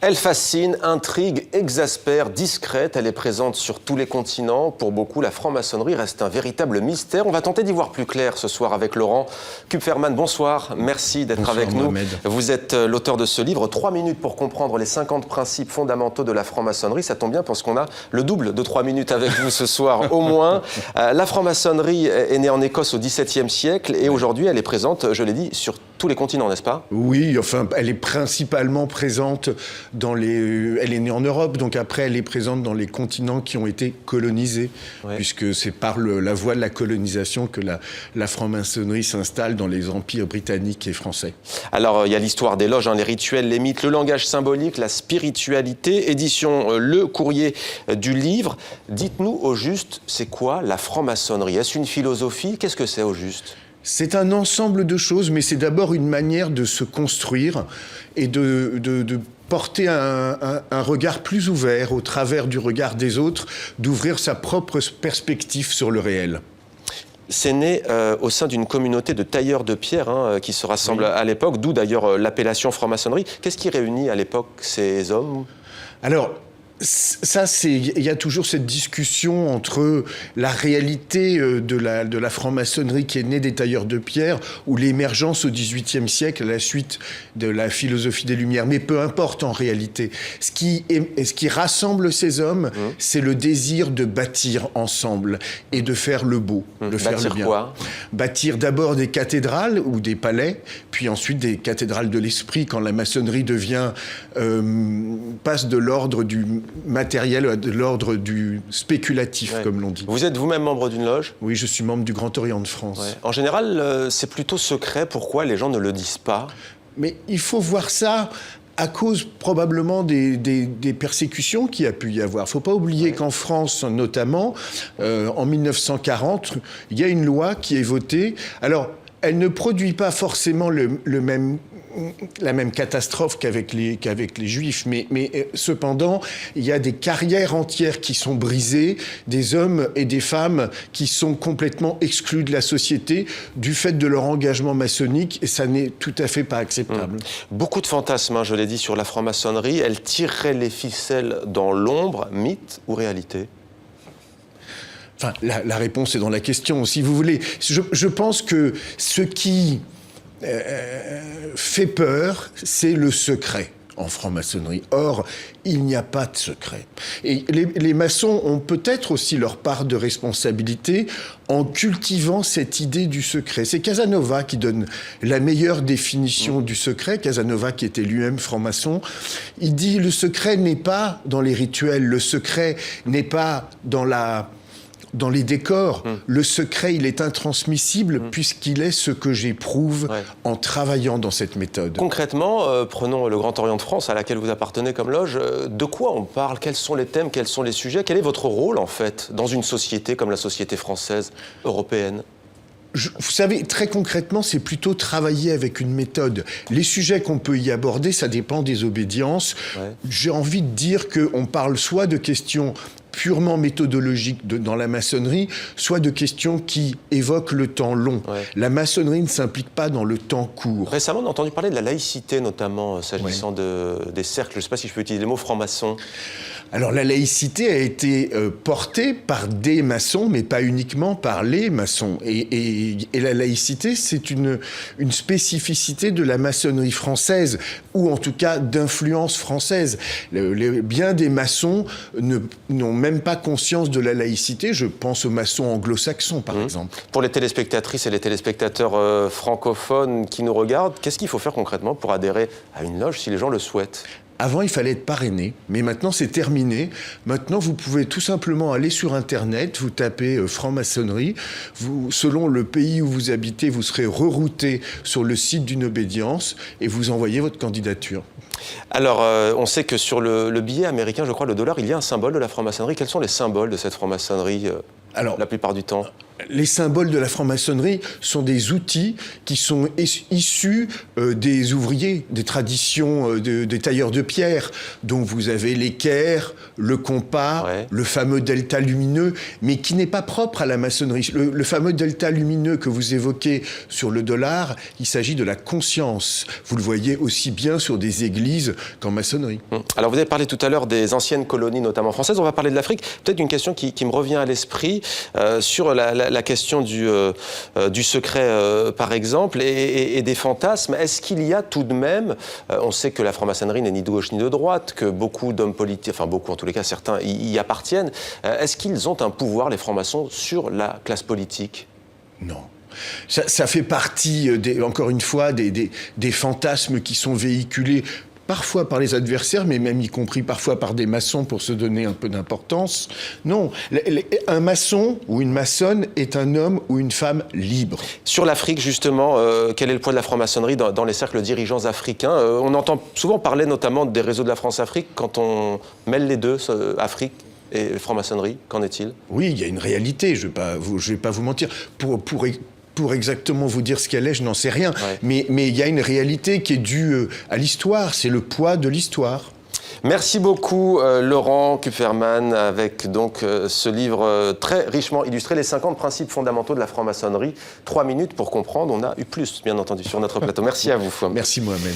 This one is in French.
Elle fascine, intrigue, exaspère, discrète. Elle est présente sur tous les continents. Pour beaucoup, la franc-maçonnerie reste un véritable mystère. On va tenter d'y voir plus clair ce soir avec Laurent Kupferman. Bonsoir, merci d'être avec nous. Mohamed. Vous êtes l'auteur de ce livre, 3 minutes pour comprendre les 50 principes fondamentaux de la franc-maçonnerie. Ça tombe bien parce qu'on a le double de 3 minutes avec vous ce soir, au moins. La franc-maçonnerie est née en Écosse au XVIIe siècle et aujourd'hui, elle est présente, je l'ai dit, sur tous les continents, n'est-ce pas? Oui, enfin, elle est principalement présente dans les... Elle est née en Europe, donc après, elle est présente dans les continents qui ont été colonisés, puisque c'est par la voie de la colonisation que la franc-maçonnerie s'installe dans les empires britanniques et français. Alors, il y a l'histoire des loges, les rituels, les mythes, le langage symbolique, la spiritualité. Édition Le Courrier du Livre. Dites-nous au juste, c'est quoi la franc-maçonnerie? Est-ce une philosophie? Qu'est-ce que c'est au juste? C'est un ensemble de choses, mais c'est d'abord une manière de se construire et de porter un regard plus ouvert au travers du regard des autres, d'ouvrir sa propre perspective sur le réel. C'est né au sein d'une communauté de tailleurs de pierre qui se rassemblent à l'époque, d'où d'ailleurs l'appellation franc-maçonnerie. Qu'est-ce qui réunit à l'époque ces hommes? Alors, ça, il y a toujours cette discussion entre la réalité de la franc-maçonnerie qui est née des tailleurs de pierre ou l'émergence au XVIIIe siècle à la suite de la philosophie des Lumières. Mais peu importe en réalité. Ce qui rassemble ces hommes, c'est le désir de bâtir ensemble et de faire le beau, de faire le bien. Quoi? Bâtir d'abord des cathédrales ou des palais, puis ensuite des cathédrales de l'esprit quand la maçonnerie passe de l'ordre du matériel à de l'ordre du spéculatif, comme l'on dit. Vous êtes vous-même membre d'une loge? Oui, je suis membre du Grand Orient de France. Ouais. En général, c'est plutôt secret. Pourquoi les gens ne le disent pas? Mais il faut voir ça à cause probablement des persécutions qu'il y a pu y avoir. Il ne faut pas oublier qu'en France, notamment, en 1940, il y a une loi qui est votée. Alors, elle ne produit pas forcément la même catastrophe qu'avec les Juifs, mais cependant, il y a des carrières entières qui sont brisées, des hommes et des femmes qui sont complètement exclus de la société du fait de leur engagement maçonnique, et ça n'est tout à fait pas acceptable. Beaucoup de fantasmes, je l'ai dit, sur la franc-maçonnerie. Elle tirerait les ficelles dans l'ombre, mythe ou réalité? Enfin, la réponse est dans la question, si vous voulez. Je pense que ce qui fait peur, c'est le secret en franc-maçonnerie. Or, il n'y a pas de secret. Et les maçons ont peut-être aussi leur part de responsabilité en cultivant cette idée du secret. C'est Casanova qui donne la meilleure définition du secret. Casanova, qui était lui-même franc-maçon, il dit « Le secret n'est pas dans les rituels, le secret n'est pas dans les décors. Le secret, il est intransmissible puisqu'il est ce que j'éprouve en travaillant dans cette méthode. » Concrètement, prenons le Grand Orient de France, à laquelle vous appartenez comme loge. De quoi on parle? Quels sont les thèmes? Quels sont les sujets? Quel est votre rôle, en fait, dans une société comme la société française, européenne? Vous savez, très concrètement, c'est plutôt travailler avec une méthode. Les sujets qu'on peut y aborder, ça dépend des obédiences. J'ai envie de dire qu'on parle soit de questions purement méthodologiques dans la maçonnerie, soit de questions qui évoquent le temps long. La maçonnerie ne s'implique pas dans le temps court. Récemment, on a entendu parler de la laïcité, notamment, s'agissant des cercles. Je ne sais pas si je peux utiliser le mot franc-maçon. Alors, la laïcité a été portée par des maçons, mais pas uniquement par les maçons. Et la laïcité, c'est une spécificité de la maçonnerie française, ou en tout cas d'influence française. Bien des maçons n'ont même pas conscience de la laïcité. Je pense aux maçons anglo-saxons, par exemple. Pour les téléspectatrices et les téléspectateurs francophones qui nous regardent, qu'est-ce qu'il faut faire concrètement pour adhérer à une loge si les gens le souhaitent? Avant, il fallait être parrainé, mais maintenant, c'est terminé. Maintenant, vous pouvez tout simplement aller sur Internet, vous tapez franc-maçonnerie. Selon le pays où vous habitez, vous serez rerouté sur le site d'une obédience et vous envoyez votre candidature. Alors, on sait que sur le billet américain, je crois, le dollar, il y a un symbole de la franc-maçonnerie. Quels sont les symboles de cette franc-maçonnerie la plupart du temps? les symboles de la franc-maçonnerie sont des outils qui sont issus des ouvriers, des traditions des tailleurs de pierre, dont vous avez l'équerre, le compas, le fameux delta lumineux, mais qui n'est pas propre à la maçonnerie. Le fameux delta lumineux que vous évoquez sur le dollar, il s'agit de la conscience. Vous le voyez aussi bien sur des églises qu'en maçonnerie. Alors vous avez parlé tout à l'heure des anciennes colonies, notamment françaises. On va parler de l'Afrique. Peut-être une question qui me revient à l'esprit sur la question du secret, par exemple, et des fantasmes. Est-ce qu'il y a tout de même, on sait que la franc-maçonnerie n'est ni de gauche ni de droite, que beaucoup d'hommes politiques, enfin beaucoup en tous les cas, certains y appartiennent. Est-ce qu'ils ont un pouvoir, les francs-maçons, sur la classe politique ? Non. Ça fait partie, encore une fois, des fantasmes qui sont véhiculés parfois par les adversaires, mais même y compris parfois par des maçons pour se donner un peu d'importance. Non, un maçon ou une maçonne est un homme ou une femme libre. Sur l'Afrique, justement, quel est le poids de la franc-maçonnerie dans les cercles dirigeants africains ? On entend souvent parler notamment des réseaux de la France-Afrique. Quand on mêle les deux, Afrique et franc-maçonnerie, qu'en est-il ? Oui, il y a une réalité, je vais pas vous mentir. Pour exactement vous dire ce qu'elle est, je n'en sais rien. Ouais. Mais il y a une réalité qui est due à l'histoire, c'est le poids de l'histoire. Merci beaucoup Laurent Kupferman avec donc ce livre très richement illustré, les 50 principes fondamentaux de la franc-maçonnerie. 3 minutes pour comprendre, on a eu plus bien entendu sur notre plateau. Merci à vous. Merci Mohamed.